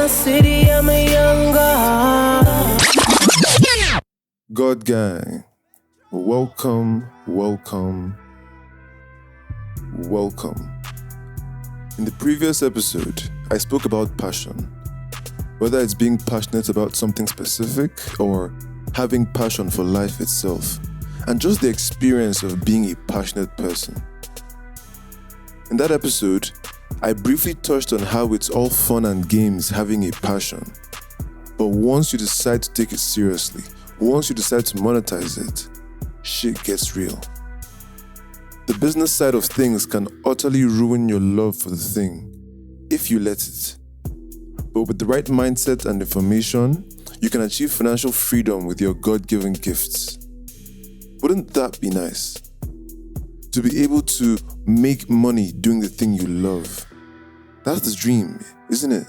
my city, I'm a young god. God gang, welcome. In the previous episode, I spoke about passion. Whether it's being passionate about something specific or having passion for life itself, and just the experience of being a passionate person. In that episode, I briefly touched on how it's all fun and games having a passion. But once you decide to take it seriously, once you decide to monetize it, shit gets real. The business side of things can utterly ruin your love for the thing, if you let it. But with the right mindset and information, you can achieve financial freedom with your God-given gifts. Wouldn't that be nice? To be able to make money doing the thing you love. That's the dream, isn't it?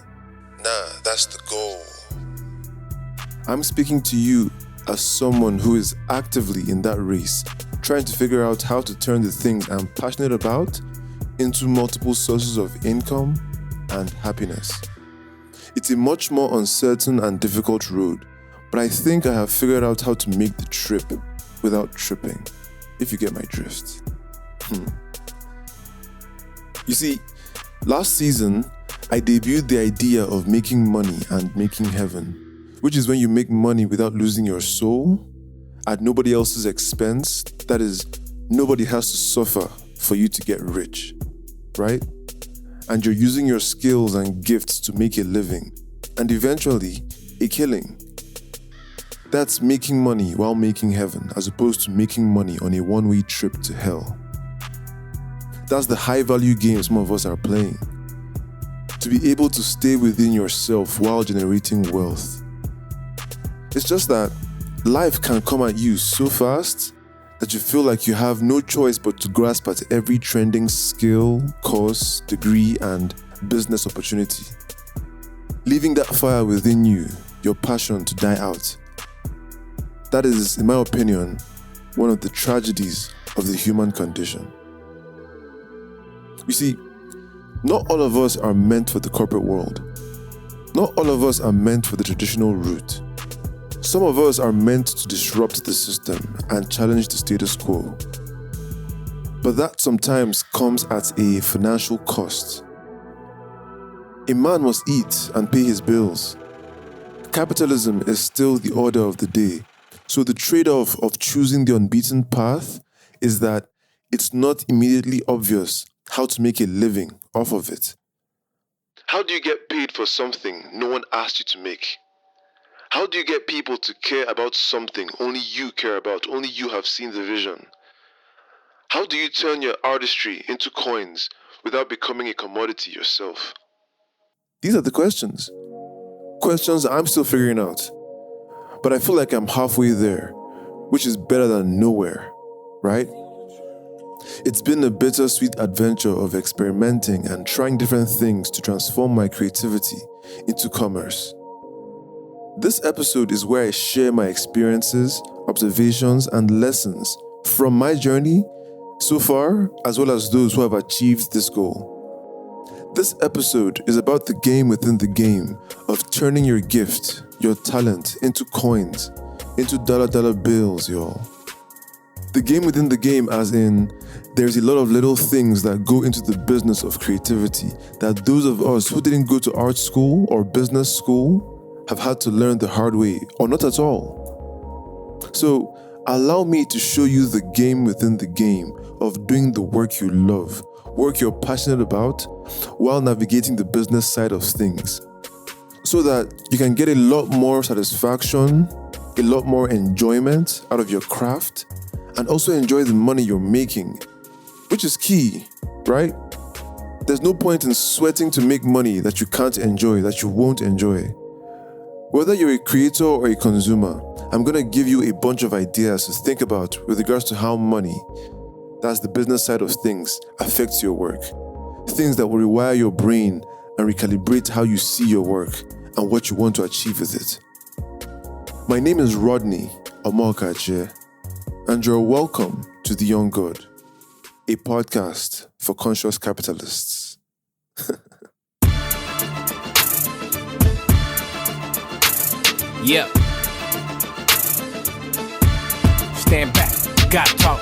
Nah, that's the goal. I'm speaking to you as someone who is actively in that race, trying to figure out how to turn the things I'm passionate about into multiple sources of income and happiness. It's a much more uncertain and difficult road, but I think I have figured out how to make the trip without tripping, if you get my drift. You see, last season, I debuted the idea of making money and making heaven, which is when you make money without losing your soul at nobody else's expense. That is, nobody has to suffer for you to get rich, right? And you're using your skills and gifts to make a living, and eventually, a killing. That's making money while making heaven, as opposed to making money on a one-way trip to hell. That's the high-value game some of us are playing. To be able to stay within yourself while generating wealth. It's just that life can come at you so fast that you feel like you have no choice but to grasp at every trending skill, course, degree, and business opportunity. Leaving that fire within you, your passion, to die out. That is, in my opinion, one of the tragedies of the human condition. You see, not all of us are meant for the corporate world. Not all of us are meant for the traditional route. Some of us are meant to disrupt the system and challenge the status quo. But that sometimes comes at a financial cost. A man must eat and pay his bills. Capitalism is still the order of the day. So the trade-off of choosing the unbeaten path is that it's not immediately obvious how to make a living off of it. How do you get paid for something no one asked you to make? How do you get people to care about something only you care about, only you have seen the vision? How do you turn your artistry into coins without becoming a commodity yourself? These are the questions. Questions I'm still figuring out. But I feel like I'm halfway there, which is better than nowhere, right? It's been a bittersweet adventure of experimenting and trying different things to transform my creativity into commerce. This episode is where I share my experiences, observations, and lessons from my journey so far, as well as those who have achieved this goal. This episode is about the game within the game of turning your gift, your talent, into coins, into dollar bills, y'all. The game within the game, as in, there's a lot of little things that go into the business of creativity that those of us who didn't go to art school or business school have had to learn the hard way, or not at all. So, allow me to show you the game within the game of doing the work you love, work you're passionate about, while navigating the business side of things, so that you can get a lot more satisfaction, a lot more enjoyment out of your craft, and also enjoy the money you're making, which is key, right? There's no point in sweating to make money that you can't enjoy, that you won't enjoy. Whether you're a creator or a consumer, I'm going to give you a bunch of ideas to think about with regards to how money, that's the business side of things, affects your work. Things that will rewire your brain and recalibrate how you see your work and what you want to achieve with it. My name is Rodney Omokache, and you're welcome to The Young God, a podcast for conscious capitalists. Yeah. Stand back, gotta talk.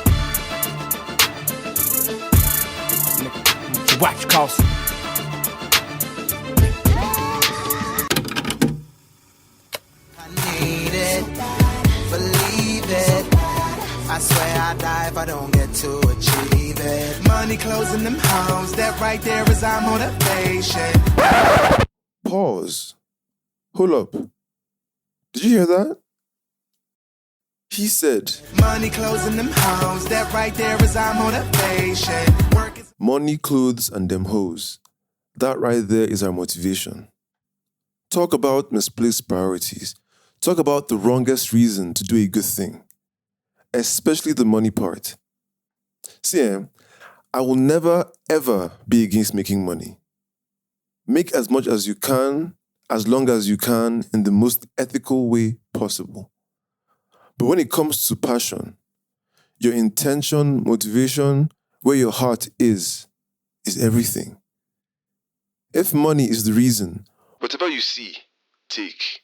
Watch cost. Need it, believe it. I swear I die if I don't get to achieve it. Money closing them homes, that right there is our motivation. Pause. Hold up. Did you hear that? He said, Money closing them homes, that right there is our motivation. Work is money, clothes, and them hoes. That right there is our motivation. Talk about misplaced priorities. Talk about the wrongest reason to do a good thing. Especially the money part. See, I will never, ever be against making money. Make as much as you can, as long as you can, in the most ethical way possible. But when it comes to passion, your intention, motivation, where your heart is everything. If money is the reason, whatever you see, take.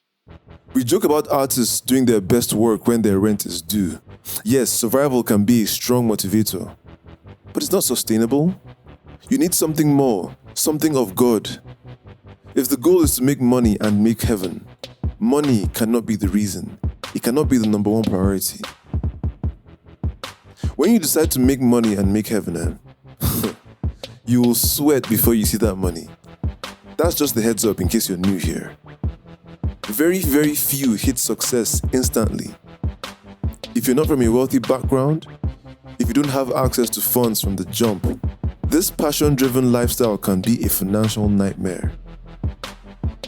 We joke about artists doing their best work when their rent is due. Yes, survival can be a strong motivator, but it's not sustainable. You need something more, something of God. If the goal is to make money and make heaven, money cannot be the reason. It cannot be the number one priority. When you decide to make money and make heaven, you will sweat before you see that money. That's just the heads up in case you're new here. Very, very few hit success instantly. If you're not from a wealthy background, if you don't have access to funds from the jump, this passion-driven lifestyle can be a financial nightmare.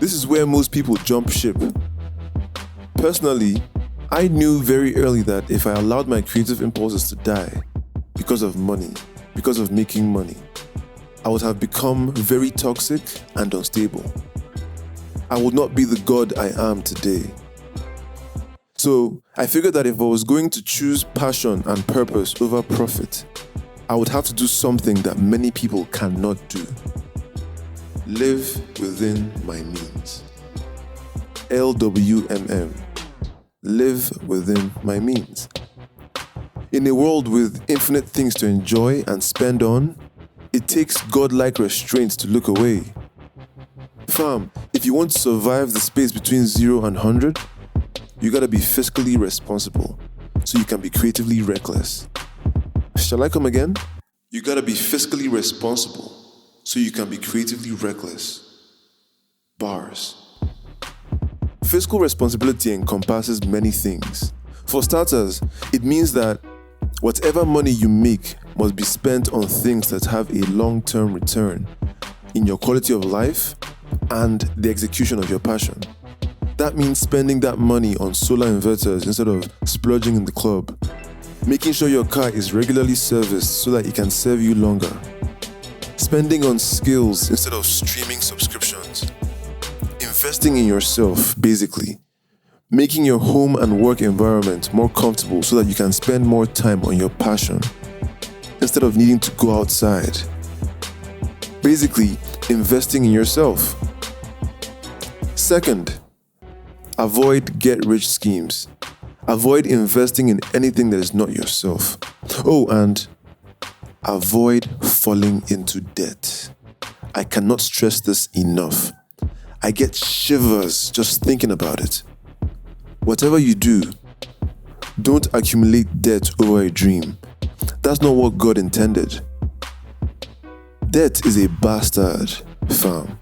This is where most people jump ship. Personally, I knew very early that if I allowed my creative impulses to die because of money, because of making money, I would have become very toxic and unstable. I would not be the God I am today. So I figured that if I was going to choose passion and purpose over profit, I would have to do something that many people cannot do. Live within my means. LWMM. Live within my means. In a world with infinite things to enjoy and spend on, it takes godlike restraint to look away. Fam, if you want to survive the space between 0 and 100, you gotta be fiscally responsible so you can be creatively reckless. Shall I come again? You gotta be fiscally responsible so you can be creatively reckless. Bars. Fiscal responsibility encompasses many things. For starters, it means that whatever money you make must be spent on things that have a long-term return in your quality of life and the execution of your passion. That means spending that money on solar inverters instead of splurging in the club. Making sure your car is regularly serviced so that it can serve you longer. Spending on skills instead of streaming subscriptions. Investing in yourself, basically. Making your home and work environment more comfortable so that you can spend more time on your passion instead of needing to go outside. Basically, investing in yourself. Second, avoid get-rich schemes. Avoid investing in anything that is not yourself. Oh, and avoid falling into debt. I cannot stress this enough. I get shivers just thinking about it. Whatever you do, don't accumulate debt over a dream. That's not what God intended. Debt is a bastard, fam.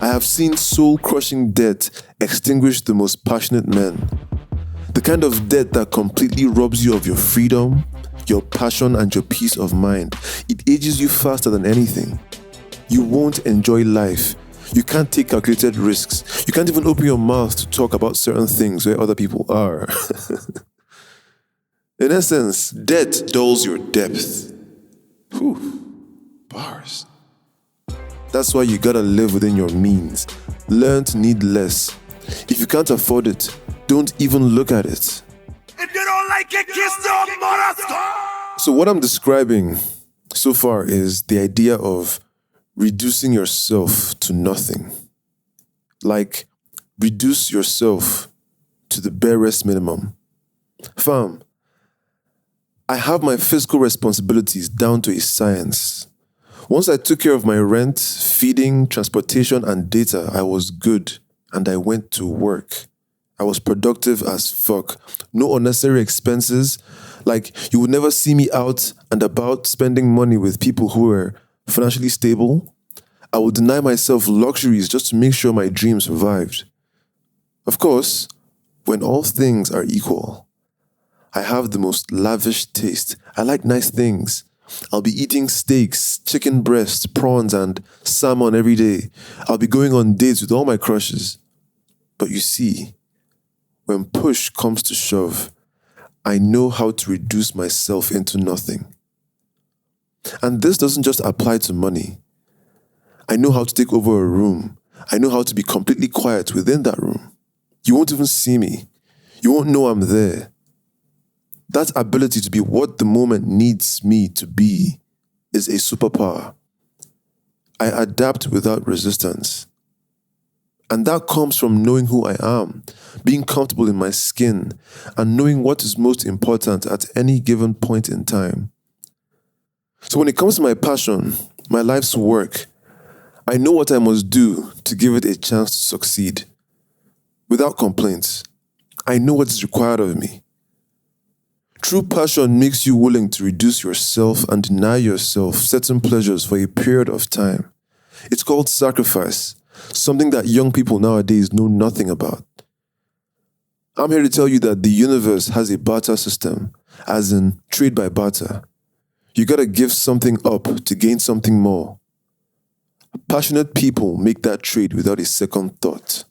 I have seen soul-crushing debt extinguish the most passionate men. The kind of debt that completely robs you of your freedom, your passion, and your peace of mind. It ages you faster than anything. You won't enjoy life. You can't take calculated risks. You can't even open your mouth to talk about certain things where other people are. In essence, debt dulls your depth. Whew. Bars. That's why you gotta live within your means. Learn to need less. If you can't afford it, don't even look at it. if you don't like it, kiss your mother. So what I'm describing so far is the idea of reducing yourself to nothing. Like, reduce yourself to the barest minimum. Fam, I have my fiscal responsibilities down to a science. Once I took care of my rent, feeding, transportation, and data, I was good, and I went to work. I was productive as fuck. No unnecessary expenses. Like, you would never see me out and about spending money with people who were financially stable. I would deny myself luxuries just to make sure my dream survived. Of course, when all things are equal, I have the most lavish taste. I like nice things. I'll be eating steaks, chicken breasts, prawns, and salmon every day. I'll be going on dates with all my crushes. But you see, when push comes to shove, I know how to reduce myself into nothing. And this doesn't just apply to money. I know how to take over a room. I know how to be completely quiet within that room. You won't even see me. You won't know I'm there. That ability to be what the moment needs me to be is a superpower. I adapt without resistance. And that comes from knowing who I am, being comfortable in my skin, and knowing what is most important at any given point in time. So when it comes to my passion, my life's work, I know what I must do to give it a chance to succeed. Without complaints, I know what is required of me. True passion makes you willing to reduce yourself and deny yourself certain pleasures for a period of time. It's called sacrifice. Something that young people nowadays know nothing about. I'm here to tell you that the universe has a barter system, as in trade by barter. You gotta give something up to gain something more. Passionate people make that trade without a second thought.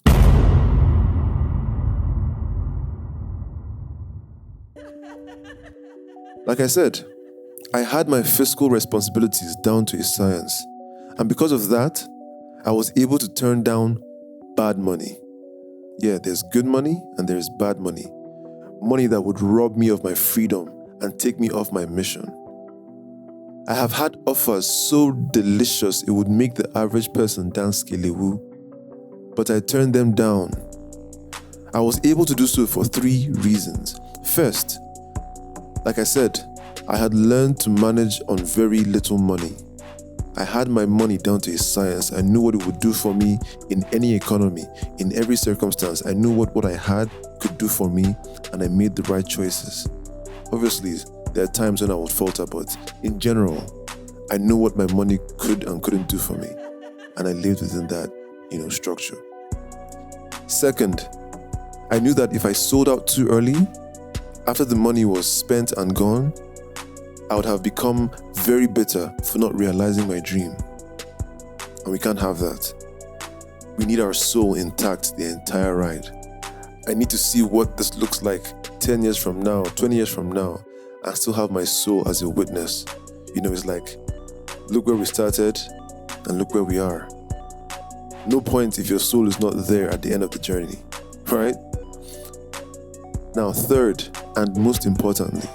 Like I said, I had my fiscal responsibilities down to a science, and because of that, I was able to turn down bad money. Yeah, there's good money and there's bad money. Money that would rob me of my freedom and take me off my mission. I have had offers so delicious it would make the average person dance skelewu, but I turned them down. I was able to do so for 3 reasons. First, like I said, I had learned to manage on very little money. I had my money down to a science. I knew what it would do for me in any economy, in every circumstance. I knew what I had could do for me, and I made the right choices. Obviously, there are times when I would falter, but in general, I knew what my money could and couldn't do for me, and I lived within that, structure. Second, I knew that if I sold out too early, after the money was spent and gone, I would have become very bitter for not realizing my dream. And we can't have that. We need our soul intact the entire ride. I need to see what this looks like 10 years from now, 20 years from now, and still have my soul as a witness. It's like, look where we started and look where we are. No point if your soul is not there at the end of the journey, right? Now, third and most importantly,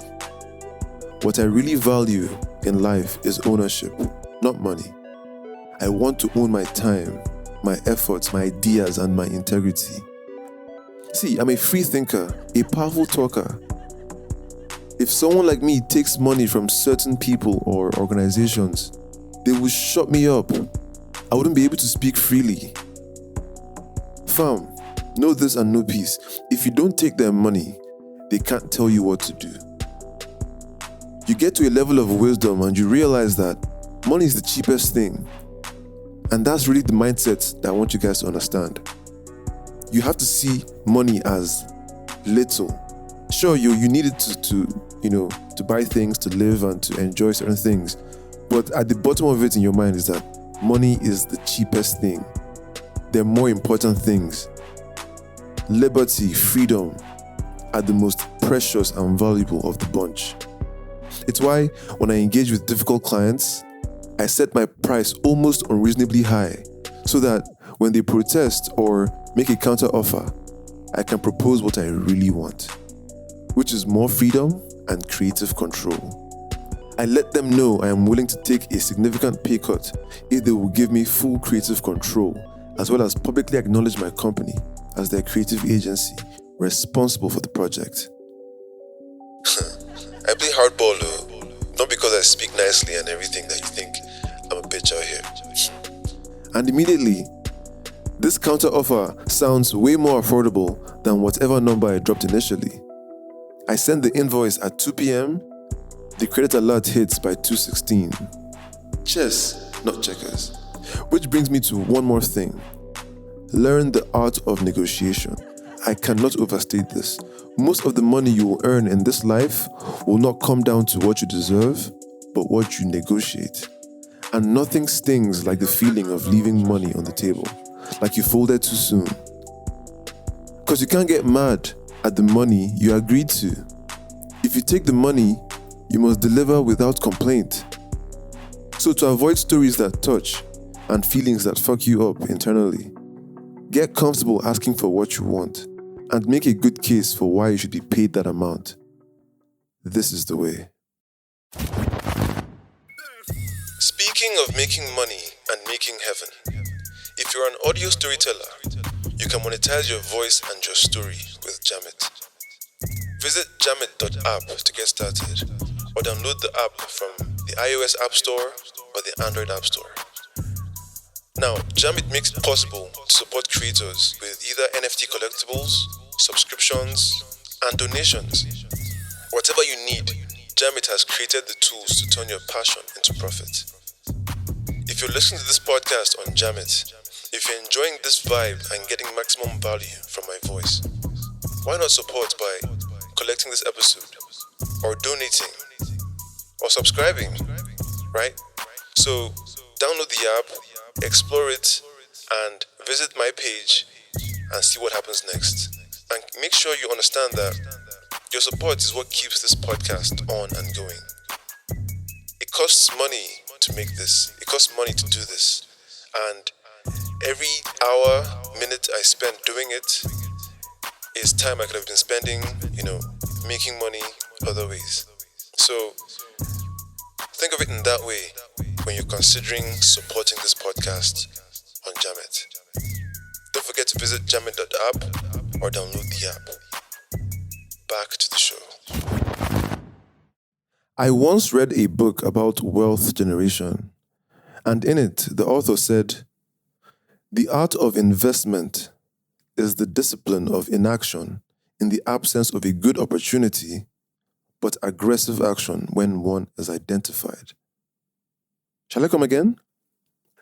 what I really value in life is ownership, not money. I want to own my time, my efforts, my ideas, and my integrity. See, I'm a free thinker, a powerful talker. If someone like me takes money from certain people or organizations, they will shut me up. I wouldn't be able to speak freely. Fam, know this and know peace. If you don't take their money, they can't tell you what to do. You get to a level of wisdom and you realize that money is the cheapest thing. And that's really the mindset that I want you guys to understand. You have to see money as little. Sure, you need it to buy things, to live and to enjoy certain things. But at the bottom of it in your mind is that money is the cheapest thing. There are more important things. Liberty, freedom are the most precious and valuable of the bunch. It's why when I engage with difficult clients, I set my price almost unreasonably high so that when they protest or make a counter offer, I can propose what I really want, which is more freedom and creative control. I let them know I am willing to take a significant pay cut if they will give me full creative control, as well as publicly acknowledge my company as their creative agency responsible for the project. I play hardball, though. Not because I speak nicely and everything that you think I'm a bitch out here. And immediately, this counter offer sounds way more affordable than whatever number I dropped initially. I send the invoice at 2 p.m. The credit alert hits by 2:16. Chess, not checkers. Which brings me to one more thing. Learn the art of negotiation. I cannot overstate this. Most of the money you will earn in this life will not come down to what you deserve, but what you negotiate. And nothing stings like the feeling of leaving money on the table, like you folded too soon. Because you can't get mad at the money you agreed to. If you take the money, you must deliver without complaint. So to avoid stories that touch and feelings that fuck you up internally, get comfortable asking for what you want and make a good case for why you should be paid that amount. This is the way. Speaking of making money and making heaven, if you're an audio storyteller, you can monetize your voice and your story with Jamit. Visit jamit.app to get started, or download the app from the iOS App Store or the Android App Store. Now, Jamit makes it possible to support creators with either NFT collectibles, subscriptions, and donations. Whatever you need, Jamit has created the tools to turn your passion into profit. If you're listening to this podcast on Jamit, if you're enjoying this vibe and getting maximum value from my voice, why not support by collecting this episode, or donating, or subscribing, right? So, download the app, explore it, and visit my page and see what happens next. And make sure you understand that your support is what keeps this podcast on and going. It costs money to make this. It costs money to do this. And every hour, minute I spend doing it is time I could have been spending, making money other ways. So think of it in that way when you're considering supporting this podcast on Jamit. Don't forget to visit jamit.app or download the app. Back to the show. I once read a book about wealth generation, and in it, the author said, "The art of investment is the discipline of inaction in the absence of a good opportunity, but aggressive action when one is identified." Shall I come again?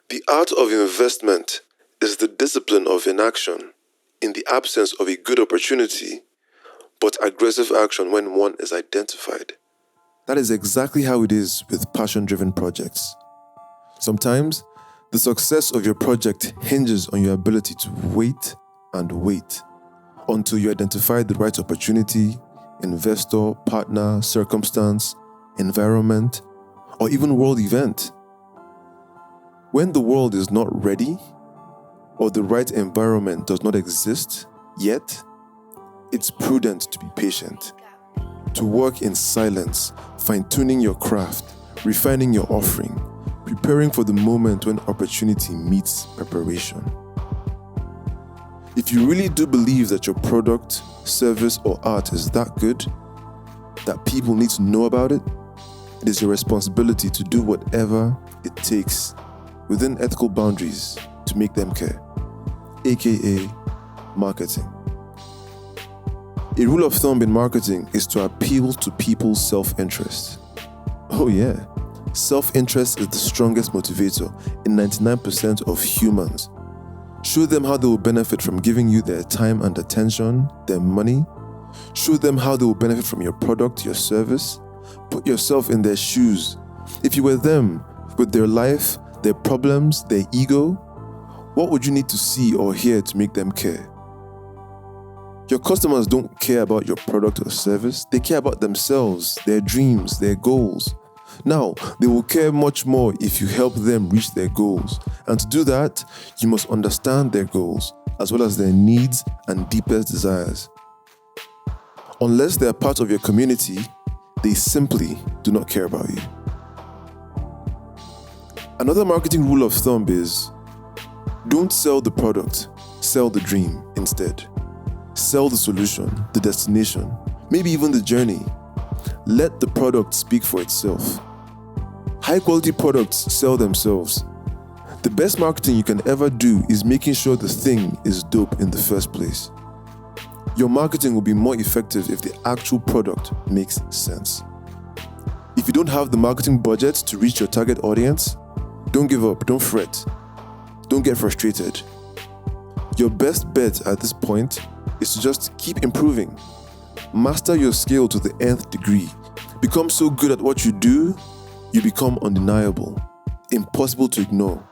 The art of investment is the discipline of inaction in the absence of a good opportunity, but aggressive action when one is identified. That is exactly how it is with passion-driven projects. Sometimes, the success of your project hinges on your ability to wait and wait until you identify the right opportunity, investor, partner, circumstance, environment, or even world event. When the world is not ready, or the right environment does not exist yet, it's prudent to be patient, to work in silence, fine-tuning your craft, refining your offering, preparing for the moment when opportunity meets preparation. If you really do believe that your product, service, or art is that good, that people need to know about it, it is your responsibility to do whatever it takes within ethical boundaries to make them care, aka marketing. A rule of thumb in marketing is to appeal to people's self-interest. Oh yeah, self-interest is the strongest motivator in 99% of humans. Show them how they will benefit from giving you their time and attention, their money. Show them how they will benefit from your product, your service. Put yourself in their shoes. If you were them, with their life, their problems, their ego, what would you need to see or hear to make them care? Your customers don't care about your product or service. They care about themselves, their dreams, their goals. Now, they will care much more if you help them reach their goals. And to do that, you must understand their goals, as well as their needs and deepest desires. Unless they are part of your community, they simply do not care about you. Another marketing rule of thumb is, don't sell the product, sell the dream instead. Sell the solution, the destination, maybe even the journey. Let the product speak for itself. High-quality products sell themselves. The best marketing you can ever do is making sure the thing is dope in the first place. Your marketing will be more effective if the actual product makes sense. If you don't have the marketing budget to reach your target audience, don't give up, don't fret, don't get frustrated. Your best bet at this point is to just keep improving. Master your skill to the nth degree. Become so good at what you do, you become undeniable, impossible to ignore.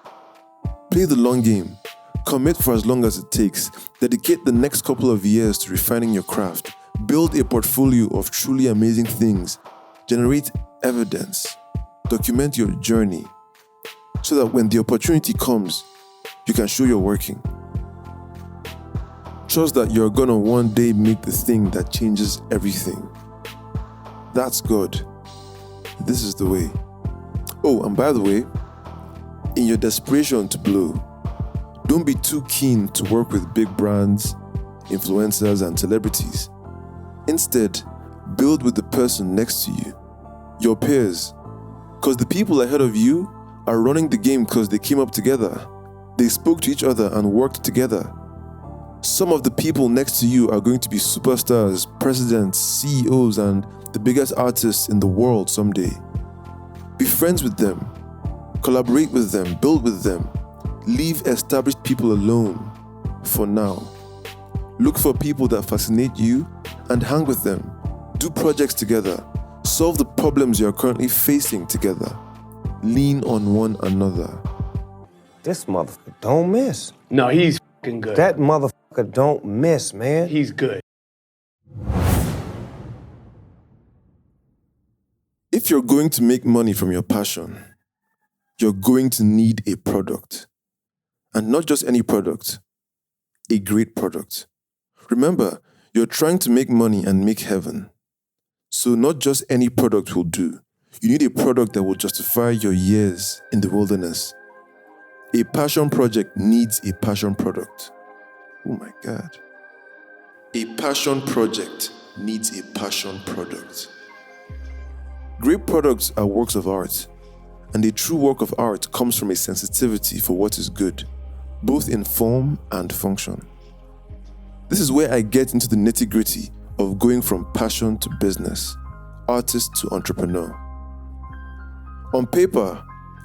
Play the long game. Commit for as long as it takes. Dedicate the next couple of years to refining your craft. Build a portfolio of truly amazing things. Generate evidence. Document your journey so that when the opportunity comes, you can show you're working. Trust that you're gonna one day make the thing that changes everything. That's God. This is the way. Oh, and by the way, in your desperation to blow, don't be too keen to work with big brands, influencers, and celebrities. Instead, build with the person next to you, your peers, because the people ahead of you are running the game because they came up together. They spoke to each other and worked together. Some of the people next to you are going to be superstars, presidents, CEOs, and the biggest artists in the world someday. Be friends with them. Collaborate with them, build with them. Leave established people alone for now. Look for people that fascinate you and hang with them. Do projects together. Solve the problems you're currently facing together. Lean on one another. This motherfucker don't miss. No, he's fucking good. That motherfucker don't miss, man. He's good. If you're going to make money from your passion, you're going to need a product. And not just any product, a great product. Remember, you're trying to make money and make heaven. So not just any product will do. You need a product that will justify your years in the wilderness. A passion project needs a passion product. Oh my God. A passion project needs a passion product. Great products are works of art. And a true work of art comes from a sensitivity for what is good, both in form and function. This is where I get into the nitty-gritty of going from passion to business, artist to entrepreneur. On paper,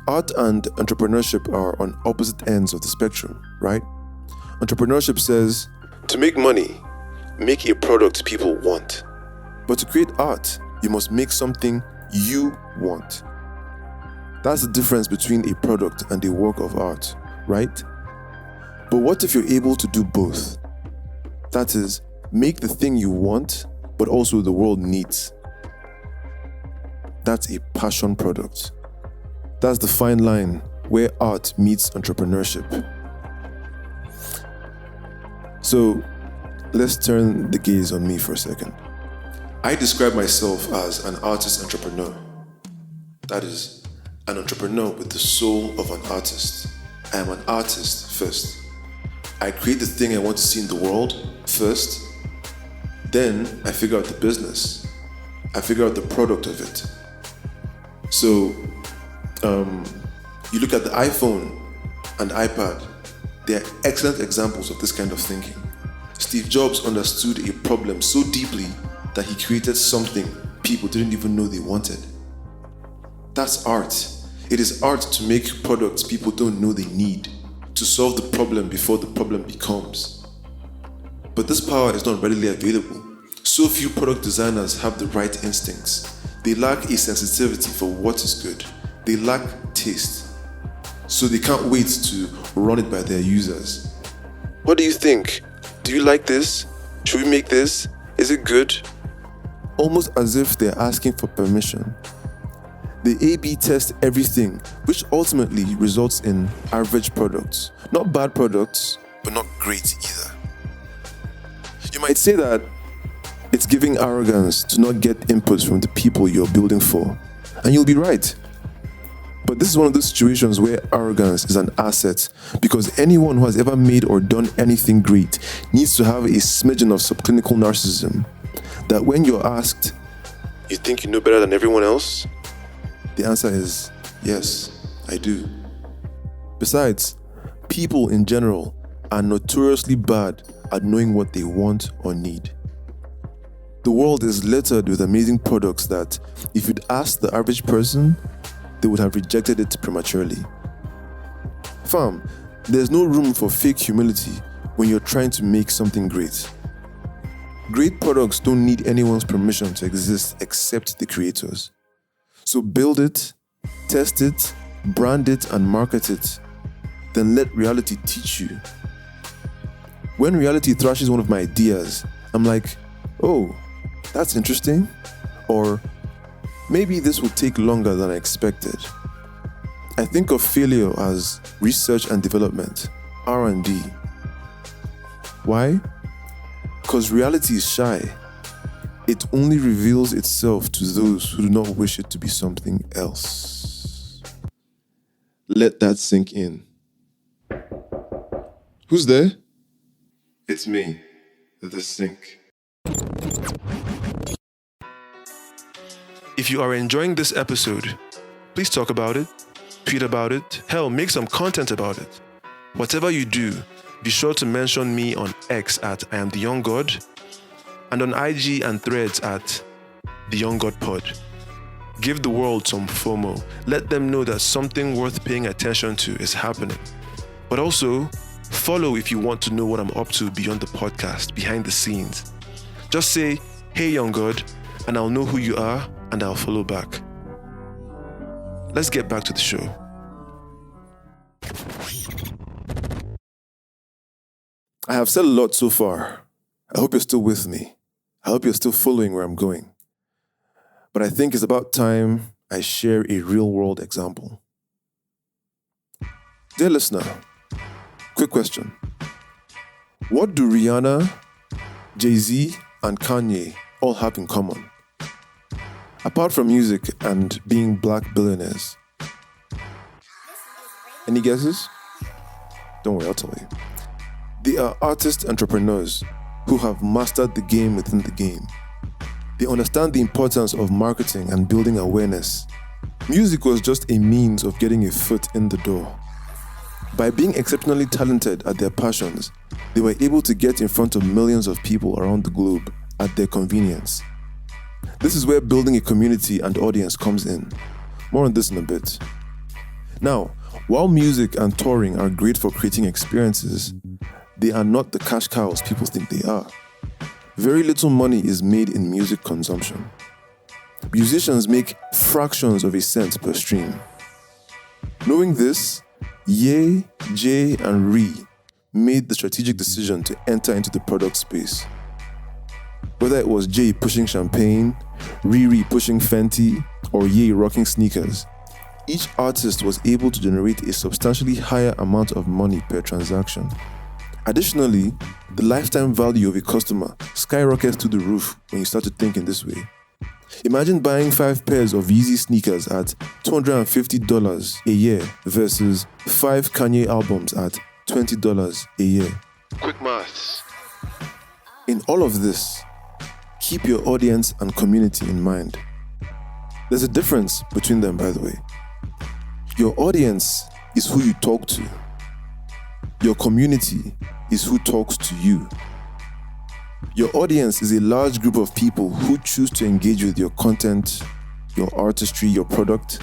art and entrepreneurship are on opposite ends of the spectrum, right? Entrepreneurship says, to make money, make a product people want. But to create art, you must make something you want. That's the difference between a product and a work of art, right? But what if you're able to do both? That is, make the thing you want, but also the world needs. That's a passion product. That's the fine line where art meets entrepreneurship. So, let's turn the gaze on me for a second. I describe myself as an artist entrepreneur. That is, an entrepreneur with the soul of an artist. I am an artist first. I create the thing I want to see in the world first. Then I figure out the business. I figure out the product of it. So, you look at the iPhone and iPad. They are excellent examples of this kind of thinking. Steve Jobs understood a problem so deeply that he created something people didn't even know they wanted. That's art. It is art to make products people don't know they need, to solve the problem before the problem becomes. But this power is not readily available. So few product designers have the right instincts. They lack a sensitivity for what is good. They lack taste. So they can't wait to run it by their users. What do you think? Do you like this? Should we make this? Is it good? Almost as if they're asking for permission. They A/B test everything, which ultimately results in average products. Not bad products, but not great either. You might say that it's giving arrogance to not get inputs from the people you're building for, and you'll be right. But this is one of those situations where arrogance is an asset, because anyone who has ever made or done anything great needs to have a smidgen of subclinical narcissism, that when you're asked, "You think you know better than everyone else?" the answer is, "Yes, I do." Besides, people in general are notoriously bad at knowing what they want or need. The world is littered with amazing products that, if you'd asked the average person, they would have rejected it prematurely. Fam, there's no room for fake humility when you're trying to make something great. Great products don't need anyone's permission to exist except the creators. So build it, test it, brand it, and market it. Then let reality teach you. When reality thrashes one of my ideas, I'm like, "Oh, that's interesting," or "Maybe this will take longer than I expected." I think of failure as research and development, R&D. Why? Because reality is shy. It only reveals itself to those who do not wish it to be something else. Let that sink in. Who's there? It's me, the sink. If you are enjoying this episode, please talk about it, tweet about it, hell, make some content about it. Whatever you do, be sure to mention me on X at I am the Young God, and on IG and Threads at the Young God Pod. Give the world some FOMO. Let them know that something worth paying attention to is happening. But also, follow if you want to know what I'm up to beyond the podcast, behind the scenes. Just say, "Hey Young God," and I'll know who you are and I'll follow back. Let's get back to the show. I have said a lot so far. I hope you're still with me. I hope you're still following where I'm going. But I think it's about time I share a real-world example. Dear listener, quick question. What do Rihanna, Jay-z, and Kanye all have in common? Apart from music and being black billionaires. Any guesses? Don't worry, I'll tell you. They are artist entrepreneurs who have mastered the game within the game. They understand the importance of marketing and building awareness. Music was just a means of getting a foot in the door. By being exceptionally talented at their passions, they were able to get in front of millions of people around the globe at their convenience. This is where building a community and audience comes in. More on this in a bit. Now, while music and touring are great for creating experiences, they are not the cash cows people think they are. Very little money is made in music consumption. Musicians make fractions of a cent per stream. Knowing this, Ye, Jay, and Ree made the strategic decision to enter into the product space. Whether it was Jay pushing champagne, Riri pushing Fenty, or Ye rocking sneakers, each artist was able to generate a substantially higher amount of money per transaction. Additionally, the lifetime value of a customer skyrockets through the roof when you start to think in this way. Imagine buying 5 pairs of Yeezy sneakers at $250 a year versus 5 Kanye albums at $20 a year. Quick maths. In all of this, keep your audience and community in mind. There's a difference between them, by the way. Your audience is who you talk to. Your community is who talks to you. Your audience is a large group of people who choose to engage with your content, your artistry, your product.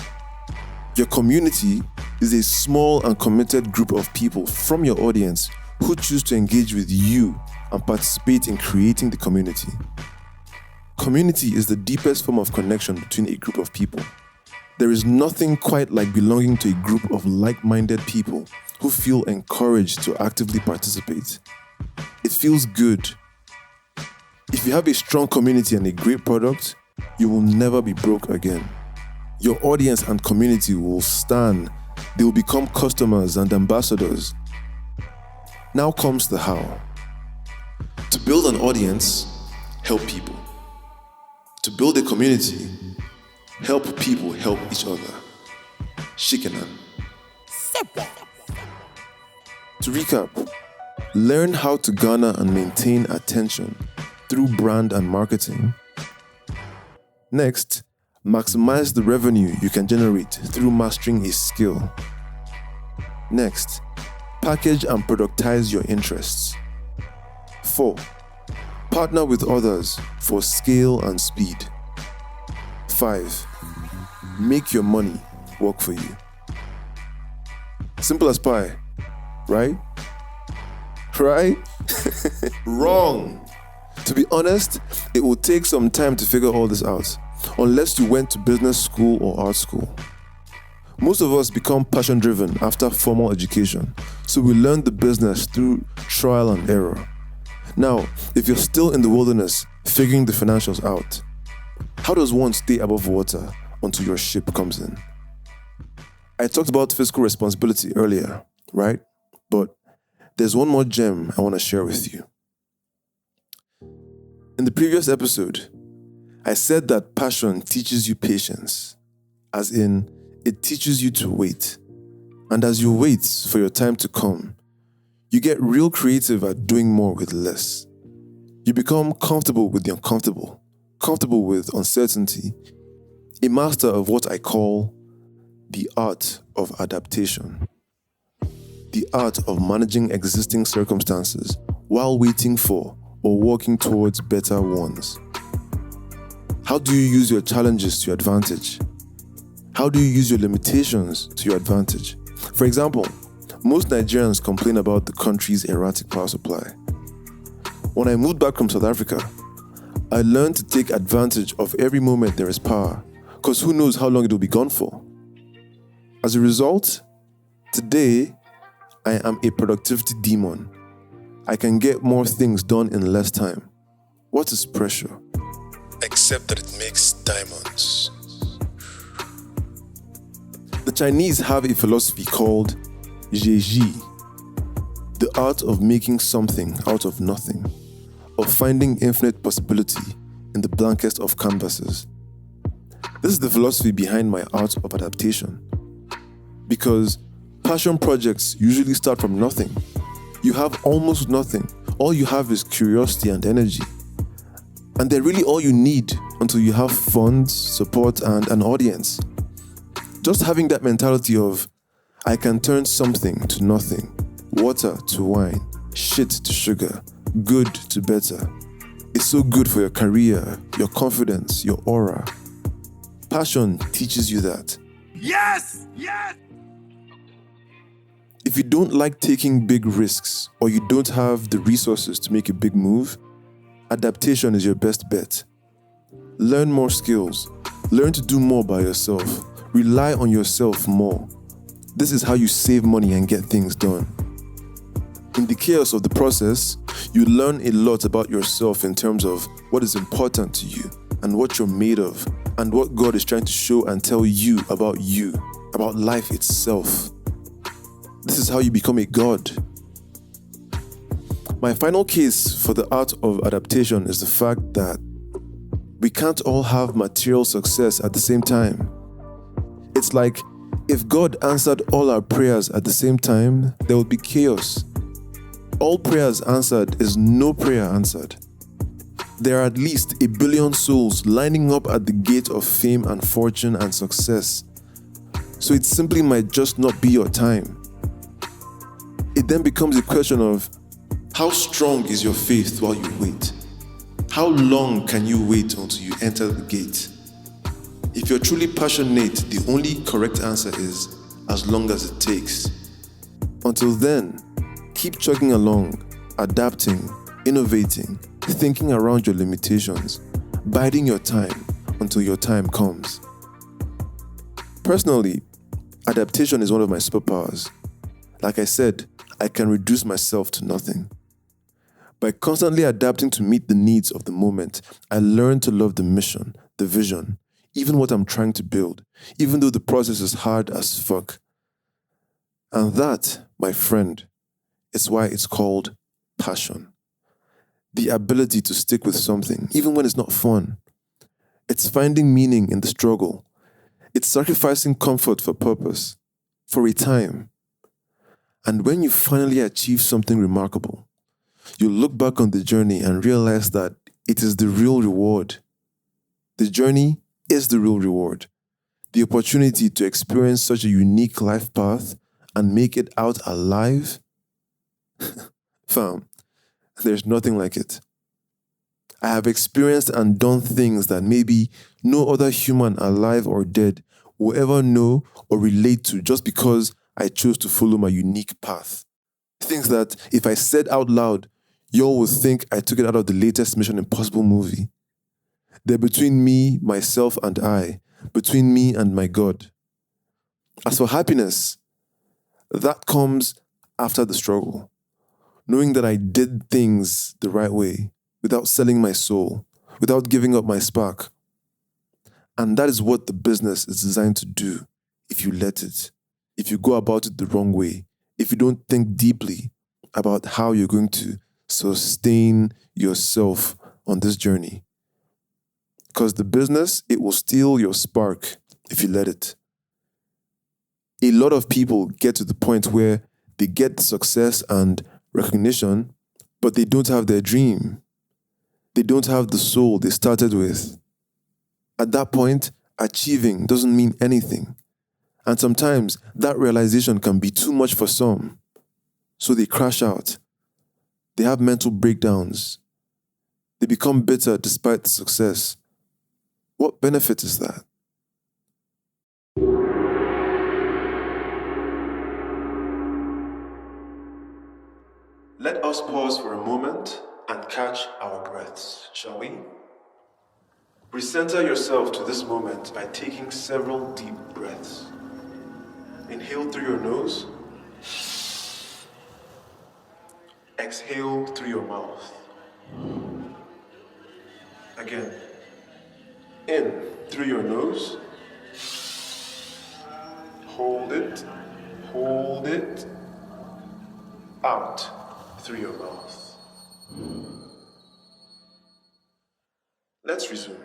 Your community is a small and committed group of people from your audience who choose to engage with you and participate in creating the community. Community is the deepest form of connection between a group of people. There is nothing quite like belonging to a group of like-minded people who feel encouraged to actively participate. It feels good. If you have a strong community and a great product, you will never be broke again. Your audience and community will stand. They will become customers and ambassadors. Now comes the how. To build an audience, help people. To build a community, help people help each other. Shikenan. To recap, learn how to garner and maintain attention through brand and marketing. Next, maximize the revenue you can generate through mastering a skill. Next, package and productize your interests. 4. Partner with others for scale and speed. 5. Make your money work for you. Simple as pie, right? Right? Wrong. To be honest, it will take some time to figure all this out, unless you went to business school or art school. Most of us become passion-driven after formal education, so we learn the business through trial and error. Now, if you're still in the wilderness figuring the financials out, how does one stay above water until your ship comes in? I talked about fiscal responsibility earlier, right? But there's one more gem I want to share with you. In the previous episode, I said that passion teaches you patience, as in, it teaches you to wait. And as you wait for your time to come, you get real creative at doing more with less. You become comfortable with the uncomfortable, comfortable with uncertainty, a master of what I call the art of adaptation. The art of managing existing circumstances while waiting for or working towards better ones. How do you use your challenges to your advantage? How do you use your limitations to your advantage? For example, most Nigerians complain about the country's erratic power supply. When I moved back from South Africa, I learned to take advantage of every moment there is power, because who knows how long it will be gone for. As a result, today, I am a productivity demon. I can get more things done in less time. What is pressure? Except that it makes diamonds. The Chinese have a philosophy called Jay-z, the art of making something out of nothing, of finding infinite possibility in the blankest of canvases. This is the philosophy behind my art of adaptation. Because passion projects usually start from nothing. You have almost nothing. All you have is curiosity and energy. And they're really all you need until you have funds, support, and an audience. Just having that mentality of, I can turn something to nothing, water to wine, shit to sugar, good to better. It's so good for your career, your confidence, your aura. Passion teaches you that. Yes! Yes! If you don't like taking big risks or you don't have the resources to make a big move, adaptation is your best bet. Learn more skills. Learn to do more by yourself. Rely on yourself more. This is how you save money and get things done. In the chaos of the process, you learn a lot about yourself in terms of what is important to you and what you're made of and what God is trying to show and tell you, about life itself. This is how you become a god. My final case for the art of adaptation is the fact that we can't all have material success at the same time. It's like if God answered all our prayers at the same time, there would be chaos. All prayers answered is no prayer answered. There are at least 1 billion souls lining up at the gate of fame and fortune and success. So it simply might just not be your time. It then becomes a question of, how strong is your faith while you wait? How long can you wait until you enter the gate? If you're truly passionate, the only correct answer is, as long as it takes. Until then, keep chugging along, adapting, innovating, thinking around your limitations, biding your time until your time comes. Personally, adaptation is one of my superpowers. Like I said, I can reduce myself to nothing. By constantly adapting to meet the needs of the moment, I learn to love the mission, the vision, even what I'm trying to build, even though the process is hard as fuck. And that, my friend, is why it's called passion. The ability to stick with something, even when it's not fun. It's finding meaning in the struggle. It's sacrificing comfort for purpose, for a time. And when you finally achieve something remarkable, you look back on the journey and realize that it is the real reward. The journey is the real reward. The opportunity to experience such a unique life path and make it out alive. Fam, there's nothing like it. I have experienced and done things that maybe no other human alive or dead will ever know or relate to just because I chose to follow my unique path. Things that if I said out loud, y'all would think I took it out of the latest Mission Impossible movie. They're between me, myself, and I, between me and my God. As for happiness, that comes after the struggle. Knowing that I did things the right way, without selling my soul, without giving up my spark. And that is what the business is designed to do if you let it, if you go about it the wrong way, if you don't think deeply about how you're going to sustain yourself on this journey. Because the business, it will steal your spark if you let it. A lot of people get to the point where they get success and recognition, but they don't have their dream. They don't have the soul they started with. At that point, achieving doesn't mean anything. And sometimes that realization can be too much for some. So they crash out. They have mental breakdowns. They become bitter despite the success. What benefit is that? Let us pause for a moment and catch our breaths, shall we? Recenter yourself to this moment by taking several deep breaths. Inhale through your nose. Exhale through your mouth. Again. In through your nose. Hold it. Hold it. Out through your mouth. Let's resume.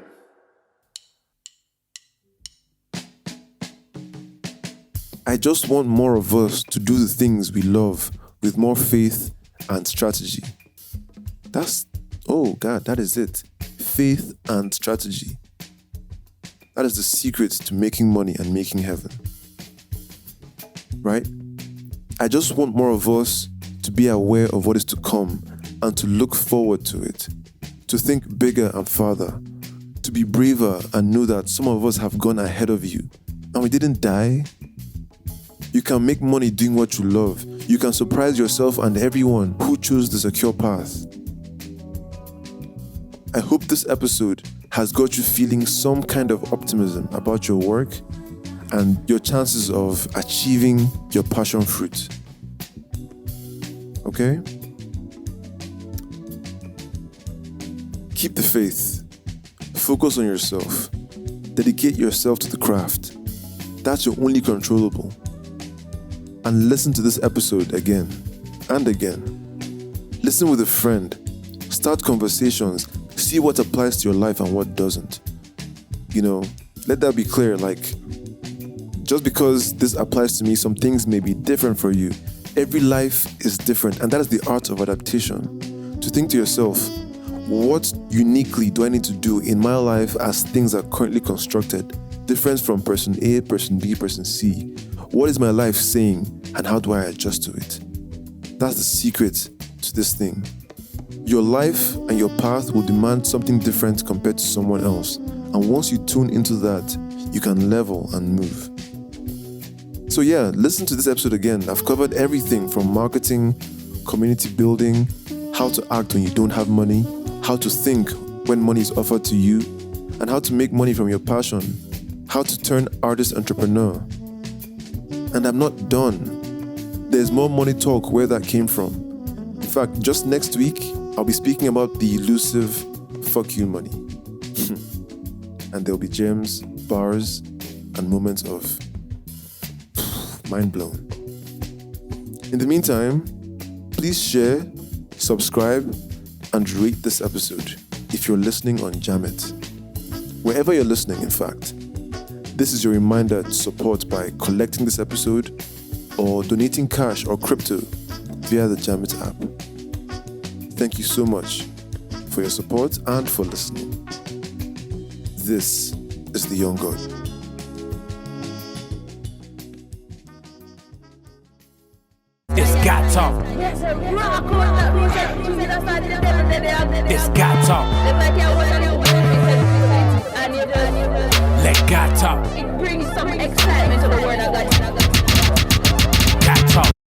I just want more of us to do the things we love with more faith and strategy. That is it. Faith and strategy. That is the secret to making money and making heaven. Right? I just want more of us to be aware of what is to come and to look forward to it. To think bigger and farther. To be braver and know that some of us have gone ahead of you. And we didn't die. You can make money doing what you love. You can surprise yourself and everyone who chose the secure path. I hope this episode has got you feeling some kind of optimism about your work and your chances of achieving your passion fruit. Okay? Keep the faith. Focus on yourself. Dedicate yourself to the craft. That's your only controllable. And listen to this episode again and again. Listen with a friend. Start conversations. See what applies to your life and what doesn't. Let that be clear. Just because this applies to me, some things may be different for you. Every life is different, and that is the art of adaptation. To think to yourself, what uniquely do I need to do in my life as things are currently constructed, different from person A, person B, person C? What is my life saying, and how do I adjust to it? That's the secret to this thing. Your life and your path will demand something different compared to someone else. And once you tune into that, you can level and move. So listen to this episode again. I've covered everything from marketing, community building, how to act when you don't have money, how to think when money is offered to you, and how to make money from your passion, how to turn artist entrepreneur. And I'm not done. There's more money talk where that came from. In fact, just next week, I'll be speaking about the elusive fuck you money. And there'll be gems, bars, and moments of mind blown. In the meantime, please share, subscribe, and rate this episode if you're listening on Jamit. Wherever you're listening, in fact. This is your reminder to support by collecting this episode or donating cash or crypto via the Jamit app. Thank you so much for your support and for listening. This is The Young God. This got talk. This got talk. Let God talk. It brings some excitement to the word of God.